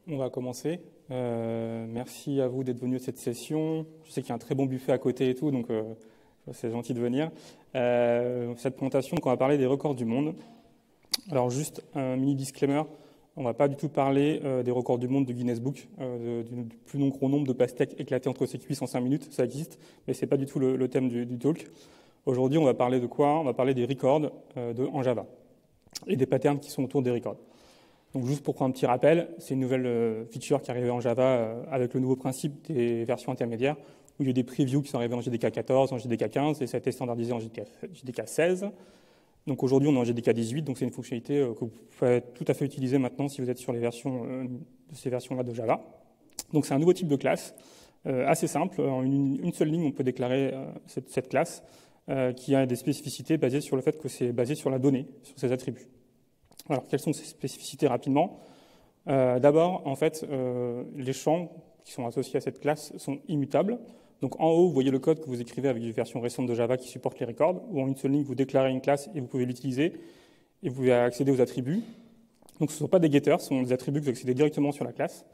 On va commencer. Merci à vous d'être venus à cette session. Je sais qu'il y a un très bon buffet à côté et tout, donc c'est gentil de venir. Cette présentation, on va parler des records du monde. Alors juste un mini disclaimer, on ne va pas du tout parler des records du monde de Guinness Book, du plus gros nombre de pastèques éclatées entre ses cuisses en 5 minutes, ça existe, mais ce n'est pas du tout le thème du talk. Aujourd'hui, on va parler de quoi? On va parler des records en Java et des patterns qui sont autour des records. Donc juste pour prendre un petit rappel, c'est une nouvelle feature qui est arrivée en Java avec le nouveau principe des versions intermédiaires, où il y a des previews qui sont arrivés en JDK 14, en JDK 15, et ça a été standardisé en JDK 16. Donc aujourd'hui, on est en JDK 18, donc c'est une fonctionnalité que vous pouvez tout à fait utiliser maintenant si vous êtes sur les versions de ces versions-là de Java. Donc c'est un nouveau type de classe, assez simple. En une seule ligne, on peut déclarer cette classe qui a des spécificités basées sur le fait que c'est basé sur la donnée, sur ses attributs. Alors, quelles sont ces spécificités rapidement? D'abord, en fait, les champs qui sont associés à cette classe sont immutables. Donc, en haut, vous voyez le code que vous écrivez avec une version récente de Java qui supporte les records, où en une seule ligne, vous déclarez une classe et vous pouvez l'utiliser, et vous pouvez accéder aux attributs. Donc, ce ne sont pas des getters, ce sont des attributs que vous accédez directement sur la classe,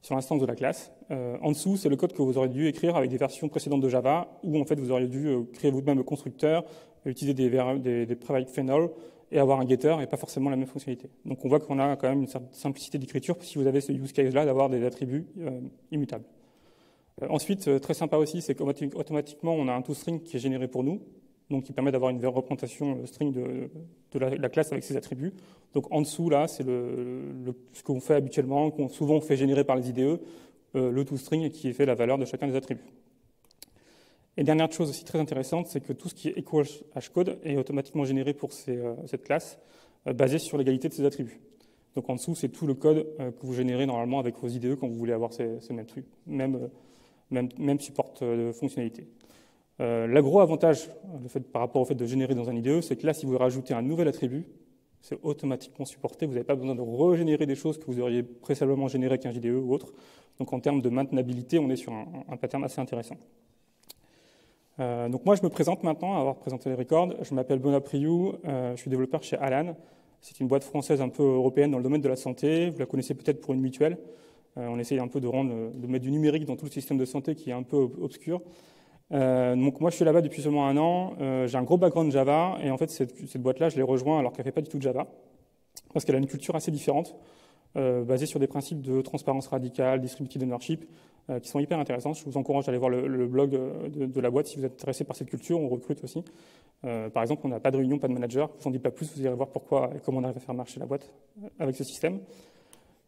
sur l'instance de la classe. En dessous, c'est le code que vous auriez dû écrire avec des versions précédentes de Java, où en fait, vous auriez dû créer vous-même le constructeur, utiliser des private phenol, et avoir un getter et pas forcément la même fonctionnalité. Donc on voit qu'on a quand même une certaine simplicité d'écriture si vous avez ce use case-là d'avoir des attributs immutables. Ensuite, très sympa aussi, c'est qu'automatiquement on a un toString qui est généré pour nous, donc qui permet d'avoir une représentation string de la classe avec ses attributs. Donc en dessous, là, c'est ce qu'on fait habituellement, qu'on souvent fait générer par les IDE, le toString qui fait la valeur de chacun des attributs. Et dernière chose aussi très intéressante, c'est que tout ce qui est equals hashcode est automatiquement généré pour cette classe, basé sur l'égalité de ses attributs. Donc en dessous, c'est tout le code que vous générez normalement avec vos IDE quand vous voulez avoir ces mêmes trucs, même support de fonctionnalité. L'agro avantage par rapport au fait de générer dans un IDE, c'est que là, si vous rajoutez un nouvel attribut, c'est automatiquement supporté. Vous n'avez pas besoin de régénérer des choses que vous auriez précédemment générées avec un JDE ou autre. Donc en termes de maintenabilité, on est sur un pattern assez intéressant. Donc moi, je me présente maintenant, à avoir présenté les records. Je m'appelle Benoît Priou, je suis développeur chez Alan. C'est une boîte française un peu européenne dans le domaine de la santé. Vous la connaissez peut-être pour une mutuelle. On essaye un peu de mettre du numérique dans tout le système de santé qui est un peu obscur. Donc moi, je suis là-bas depuis seulement 1 an. J'ai un gros background Java et en fait, cette boîte-là, je l'ai rejoint alors qu'elle ne fait pas du tout de Java parce qu'elle a une culture assez différente, basée sur des principes de transparence radicale, distributed ownership, qui sont hyper intéressants. Je vous encourage à aller voir le blog de la boîte si vous êtes intéressé par cette culture. On recrute aussi. Par exemple, on n'a pas de réunion, pas de manager. Je vous en dis pas plus, vous irez voir pourquoi et comment on arrive à faire marcher la boîte avec ce système.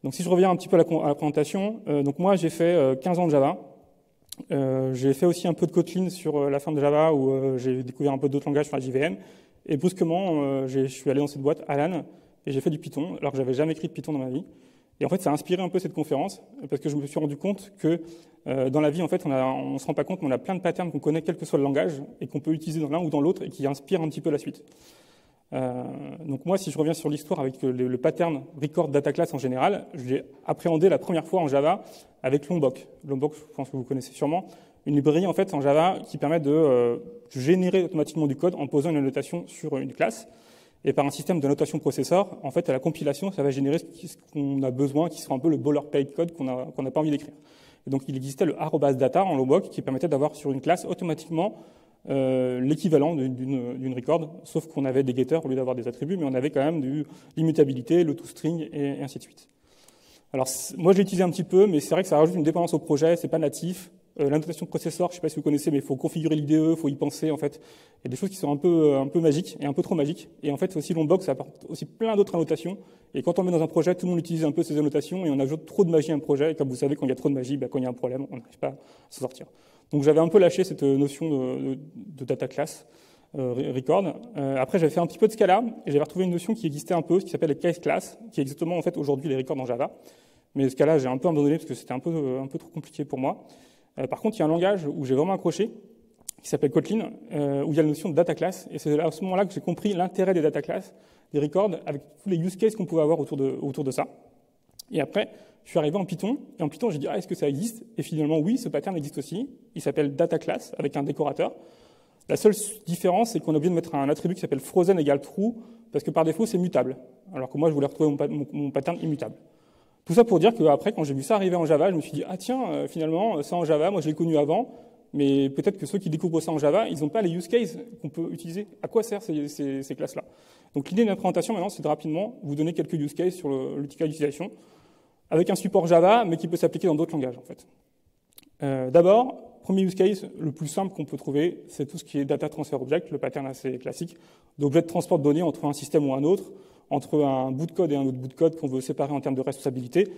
Donc si je reviens un petit peu à la présentation, donc moi j'ai fait 15 ans de Java. J'ai fait aussi un peu de Kotlin sur la fin de Java où j'ai découvert un peu d'autres langages sur la JVM. Et brusquement, je suis allé dans cette boîte, Alan, et j'ai fait du Python, alors que j'avais jamais écrit de Python dans ma vie. Et en fait, ça a inspiré un peu cette conférence, parce que je me suis rendu compte que dans la vie, en fait, on ne se rend pas compte, mais on a plein de patterns qu'on connaît, quel que soit le langage, et qu'on peut utiliser dans l'un ou dans l'autre, et qui inspirent un petit peu la suite. Donc moi, si je reviens sur l'histoire avec le pattern record data class en général, je l'ai appréhendé la première fois en Java avec Lombok. Lombok, je pense que vous connaissez sûrement, une librairie en fait en Java qui permet de générer automatiquement du code en posant une annotation sur une classe. Et par un système de notation processeur, en fait, à la compilation, ça va générer ce qu'on a besoin, qui sera un peu le boilerplate code qu'on n'a pas envie d'écrire. Et donc, il existait le @data en Lombok qui permettait d'avoir sur une classe automatiquement l'équivalent d'une record, sauf qu'on avait des getters au lieu d'avoir des attributs, mais on avait quand même de l'immutabilité, le toString et ainsi de suite. Alors, moi, je l'ai utilisé un petit peu, mais c'est vrai que ça rajoute une dépendance au projet, c'est pas natif. La notation de processeur, je ne sais pas si vous connaissez, mais il faut configurer l'IDE, il faut y penser, en fait. Il y a des choses qui sont un peu magiques et un peu trop magiques. Et en fait, aussi, Lombok, ça apporte aussi plein d'autres annotations. Et quand on met dans un projet, tout le monde utilise un peu ces annotations et on ajoute trop de magie à un projet. Et comme vous savez, quand il y a trop de magie, quand il y a un problème, on n'arrive pas à s'en sortir. Donc, j'avais un peu lâché cette notion de data class record. Après, j'avais fait un petit peu de Scala et j'avais retrouvé une notion qui existait un peu, qui s'appelle les case class, qui est exactement, en fait, aujourd'hui, les records en Java. Mais Scala, j'ai un peu abandonné parce que c'était un peu trop compliqué pour moi. Par contre, il y a un langage où j'ai vraiment accroché, qui s'appelle Kotlin, où il y a la notion de data class. Et c'est à ce moment-là que j'ai compris l'intérêt des data class, des records, avec tous les use cases qu'on pouvait avoir autour de ça. Et après, je suis arrivé en Python. Et en Python, j'ai dit, est-ce que ça existe? Et finalement, oui, ce pattern existe aussi. Il s'appelle data class, avec un décorateur. La seule différence, c'est qu'on a oublié de mettre un attribut qui s'appelle frozen égale true, parce que par défaut, c'est mutable. Alors que moi, je voulais retrouver mon pattern immutable. Tout ça pour dire qu'après, quand j'ai vu ça arriver en Java, je me suis dit, ah tiens, finalement, ça en Java, moi je l'ai connu avant, mais peut-être que ceux qui découvrent ça en Java, ils n'ont pas les use cases qu'on peut utiliser. À quoi servent ces classes-là? Donc l'idée de ma présentation maintenant, c'est de rapidement vous donner quelques use cases sur le cas d'utilisation, avec un support Java, mais qui peut s'appliquer dans d'autres langages, en fait. D'abord, premier use case, le plus simple qu'on peut trouver, c'est tout ce qui est data transfer object, le pattern assez classique, d'objets de transport de données entre un système ou un autre, entre un bout de code et un autre bout de code qu'on veut séparer en termes de responsabilité.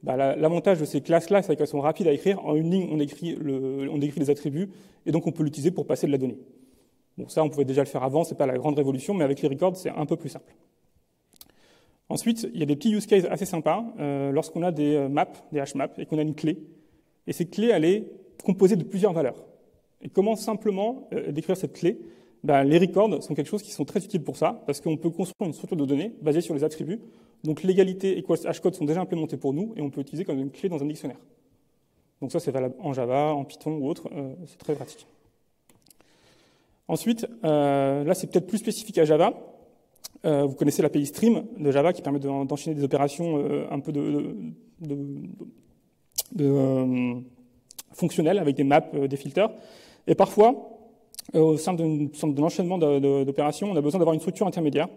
L'avantage de ces classes-là, c'est qu'elles sont rapides à écrire. En une ligne, on écrit les attributs, et donc on peut l'utiliser pour passer de la donnée. Bon, ça, on pouvait déjà le faire avant, c'est pas la grande révolution, mais avec les records, c'est un peu plus simple. Ensuite, il y a des petits use cases assez sympas lorsqu'on a des maps, des hash maps, et qu'on a une clé. Et cette clé, elle est composée de plusieurs valeurs. Et comment simplement décrire cette clé? Les records sont quelque chose qui sont très utiles pour ça, parce qu'on peut construire une structure de données basée sur les attributs. Donc l'égalité et hashcode sont déjà implémentés pour nous, et on peut l'utiliser comme une clé dans un dictionnaire. Donc ça, c'est valable en Java, en Python ou autre, c'est très pratique. Ensuite, là, c'est peut-être plus spécifique à Java. Vous connaissez l'API Stream de Java qui permet d'enchaîner des opérations un peu fonctionnelles avec des maps, des filters. Et parfois, au sein de l'enchaînement d'opérations, on a besoin d'avoir une structure intermédiaire.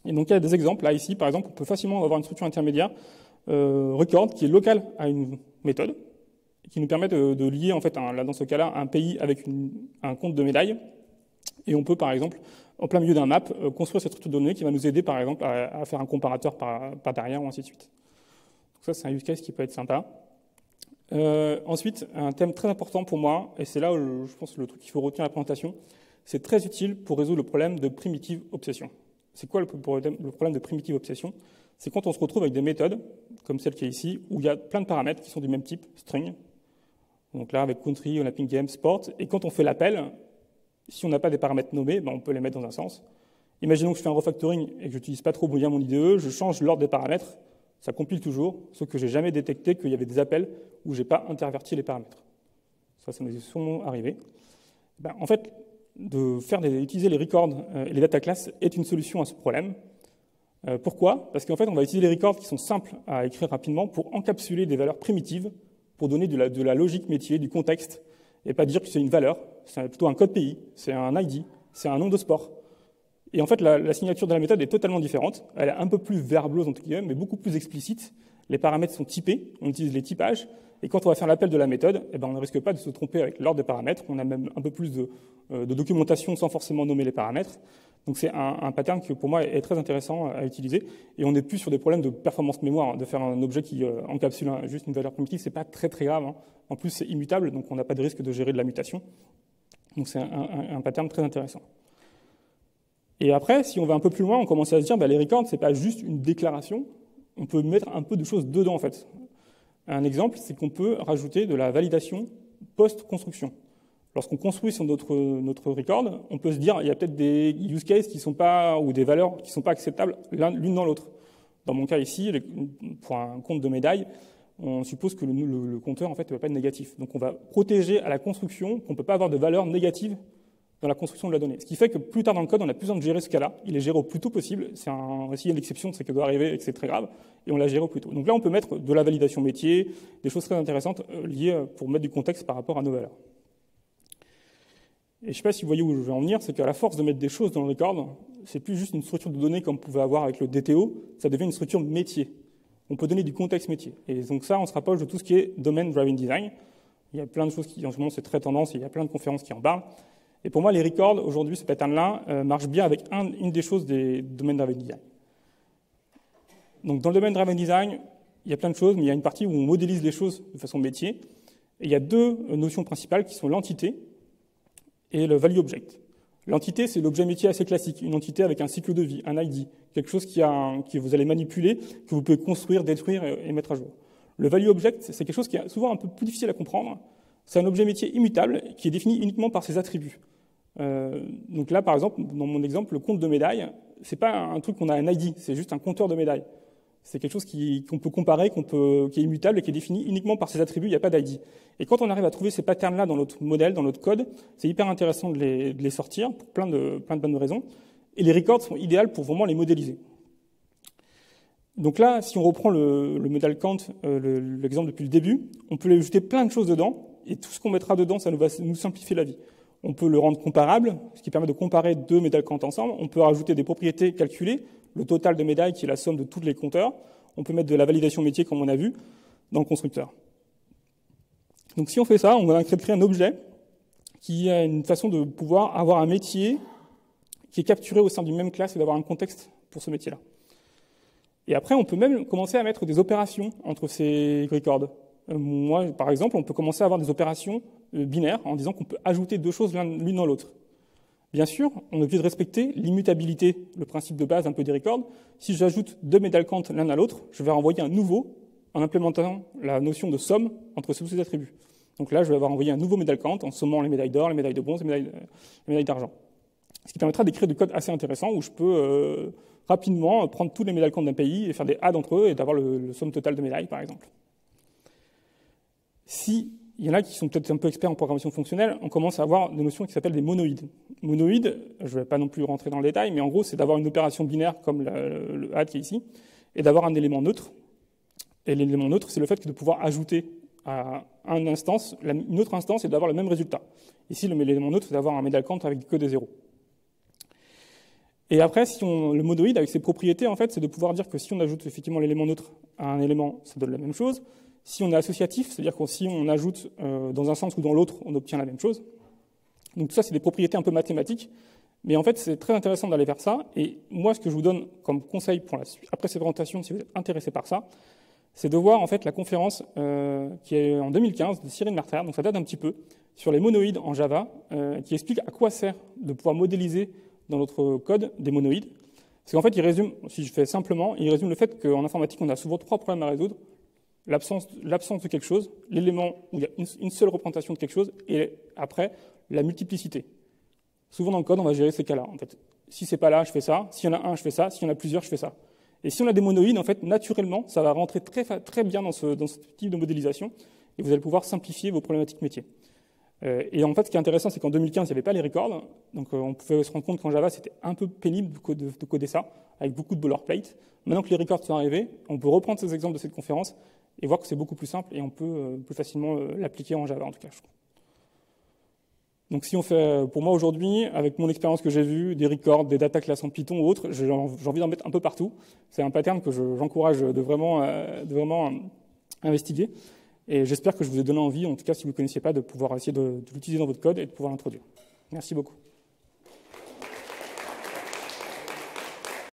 Et donc, il y a des exemples. Là, ici, par exemple, on peut facilement avoir une structure intermédiaire record qui est locale à une méthode, qui nous permet de lier, en fait, là, dans ce cas-là, un pays avec un compte de médaille. Et on peut, par exemple, en plein milieu d'un map, construire cette structure de données qui va nous aider, par exemple, à faire un comparateur par derrière, ou ainsi de suite. Donc ça, c'est un use case qui peut être sympa. Ensuite, un thème très important pour moi, et c'est là où je pense le truc qu'il faut retenir à la présentation, c'est très utile pour résoudre le problème de primitive obsession. C'est quoi le problème de primitive obsession? C'est quand on se retrouve avec des méthodes, comme celle qui est ici, où il y a plein de paramètres qui sont du même type, string. Donc là, avec country, on a ping game, sport, et quand on fait l'appel, si on n'a pas des paramètres nommés, on peut les mettre dans un sens. Imaginons que je fais un refactoring et que je n'utilise pas trop bien mon IDE, je change l'ordre des paramètres, ça compile toujours, sauf que je n'ai jamais détecté qu'il y avait des appels où je n'ai pas interverti les paramètres. Ça nous est sûrement arrivé. En fait, utiliser les records et les data classes est une solution à ce problème. Pourquoi? Parce qu'en fait, on va utiliser les records qui sont simples à écrire rapidement pour encapsuler des valeurs primitives, pour donner de la logique métier, du contexte, et pas dire que c'est une valeur, c'est plutôt un code pays, c'est un ID, c'est un nom de sport. Et en fait, la signature de la méthode est totalement différente. Elle est un peu plus verbose, entre guillemets, mais beaucoup plus explicite. Les paramètres sont typés, on utilise les typages. Et quand on va faire l'appel de la méthode, on ne risque pas de se tromper avec l'ordre des paramètres. On a même un peu plus de documentation sans forcément nommer les paramètres. Donc c'est un pattern qui, pour moi, est très intéressant à utiliser. Et on n'est plus sur des problèmes de performance mémoire. De faire un objet qui encapsule juste une valeur primitive, c'est pas très très grave. En plus, c'est immutable, donc on n'a pas de risque de gérer de la mutation. Donc c'est un pattern très intéressant. Et après, si on va un peu plus loin, on commence à se dire, les records, c'est pas juste une déclaration. On peut mettre un peu de choses dedans, en fait. Un exemple, c'est qu'on peut rajouter de la validation post-construction. Lorsqu'on construit sur notre record, on peut se dire, il y a peut-être des use cases qui sont pas, ou des valeurs qui ne sont pas acceptables l'une dans l'autre. Dans mon cas ici, pour un compte de médaille, on suppose que le compteur, en fait, ne va pas être négatif. Donc on va protéger à la construction qu'on ne peut pas avoir de valeurs négatives dans la construction de la donnée. Ce qui fait que plus tard dans le code, on a plus besoin de gérer ce cas-là. Il est géré au plus tôt possible. S'il y a une exception, c'est que doit arriver et que c'est très grave. Et on l'a géré au plus tôt. Donc là, on peut mettre de la validation métier, des choses très intéressantes liées pour mettre du contexte par rapport à nos valeurs. Et je ne sais pas si vous voyez où je vais en venir, c'est qu'à la force de mettre des choses dans le record, c'est plus juste une structure de données comme on pouvait avoir avec le DTO, ça devient une structure métier. On peut donner du contexte métier. Et donc ça, on se rapproche de tout ce qui est Domain Driven Design. Il y a plein de choses qui, en ce moment, c'est très tendance, et il y a plein de conférences qui en parlent. Et pour moi, les records, aujourd'hui, ce pattern-là, marche bien avec une des choses des Domain Driven Design. Donc dans le Domain Driven Design, il y a plein de choses, mais il y a une partie où on modélise les choses de façon métier. Et il y a deux notions principales qui sont l'entité et le value object. L'entité, c'est l'objet métier assez classique, une entité avec un cycle de vie, un ID, quelque chose que vous allez manipuler, que vous pouvez construire, détruire et mettre à jour. Le value object, c'est quelque chose qui est souvent un peu plus difficile à comprendre. C'est un objet métier immutable qui est défini uniquement par ses attributs. Donc là, par exemple, dans mon exemple, le compte de médaille, c'est pas un truc qu'on a un ID, c'est juste un compteur de médailles. C'est quelque chose qu'on peut comparer, qui est immutable et qui est défini uniquement par ses attributs, il n'y a pas d'ID. Et quand on arrive à trouver ces patterns-là dans notre modèle, dans notre code, c'est hyper intéressant de les sortir pour plein de bonnes raisons. Et les records sont idéaux pour vraiment les modéliser. Donc là, si on reprend le modal count, l'exemple depuis le début, on peut ajouter plein de choses dedans, et tout ce qu'on mettra dedans, ça va nous simplifier la vie. On peut le rendre comparable, ce qui permet de comparer deux medal count ensemble. On peut rajouter des propriétés calculées, le total de médailles qui est la somme de tous les compteurs. On peut mettre de la validation métier, comme on a vu, dans le constructeur. Donc si on fait ça, on va créer un objet qui a une façon de pouvoir avoir un métier qui est capturé au sein d'une même classe et d'avoir un contexte pour ce métier-là. Et après, on peut même commencer à mettre des opérations entre ces records. Moi, par exemple, on peut commencer à avoir des opérations binaires en disant qu'on peut ajouter deux choses l'une dans l'autre. Bien sûr, on est obligé de respecter l'immutabilité, le principe de base un peu des records. Si j'ajoute deux medal count l'un à l'autre, je vais renvoyer un nouveau en implémentant la notion de somme entre tous ces attributs. Donc là, je vais avoir envoyé un nouveau medal count en sommant les médailles d'or, les médailles de bronze, les médailles d'argent. Ce qui permettra d'écrire du code assez intéressant où je peux rapidement prendre tous les medal counts d'un pays et faire des adds entre eux et d'avoir le somme totale de médailles, par exemple. Si il y en a qui sont peut-être un peu experts en programmation fonctionnelle, on commence à avoir des notions qui s'appellent des monoïdes. Monoïdes, je ne vais pas non plus rentrer dans le détail, mais en gros, c'est d'avoir une opération binaire comme le add qui est ici, et d'avoir un élément neutre. Et l'élément neutre, c'est le fait de pouvoir ajouter à une instance, une autre instance, et d'avoir le même résultat. Ici, l'élément neutre, c'est d'avoir un medal count avec que des zéros. Et après, le monoïde, avec ses propriétés, en fait, c'est de pouvoir dire que si on ajoute effectivement l'élément neutre à un élément, ça donne la même chose. Si on est associatif, c'est-à-dire que si on ajoute dans un sens ou dans l'autre, on obtient la même chose. Donc tout ça, c'est des propriétés un peu mathématiques. Mais en fait, c'est très intéressant d'aller vers ça. Et moi, ce que je vous donne comme conseil pour après cette présentation, si vous êtes intéressé par ça, c'est de voir en fait la conférence qui est en 2015 de Cyril Merter, donc ça date un petit peu, sur les monoïdes en Java, qui explique à quoi sert de pouvoir modéliser dans notre code des monoïdes. Parce qu'en fait, il résume, si je fais simplement, il résume le fait qu'en informatique, on a souvent trois problèmes à résoudre. L'absence de quelque chose, l'élément où il y a une seule représentation de quelque chose, et après, la multiplicité. Souvent dans le code, on va gérer ces cas-là. En fait, si c'est pas là, je fais ça. S'il y en a un, je fais ça. S'il y en a plusieurs, je fais ça. Et si on a des monoïdes, en fait, naturellement, ça va rentrer très bien dans ce type de modélisation, et vous allez pouvoir simplifier vos problématiques métiers. Et en fait, ce qui est intéressant, c'est qu'en 2015, il n'y avait pas les records, donc on pouvait se rendre compte qu'en Java, c'était un peu pénible de coder ça, avec beaucoup de boilerplate. Maintenant que les records sont arrivés, on peut reprendre ces exemples de cette conférence et voir que c'est beaucoup plus simple et on peut plus facilement l'appliquer en Java, en tout cas, je trouve. Donc si on fait, pour moi aujourd'hui, avec mon expérience que j'ai vue, des records, des data classes en Python ou autres, j'ai envie d'en mettre un peu partout. C'est un pattern que j'encourage de vraiment investiguer. Et j'espère que je vous ai donné envie, en tout cas si vous ne connaissiez pas, de pouvoir essayer de l'utiliser dans votre code et de pouvoir l'introduire. Merci beaucoup.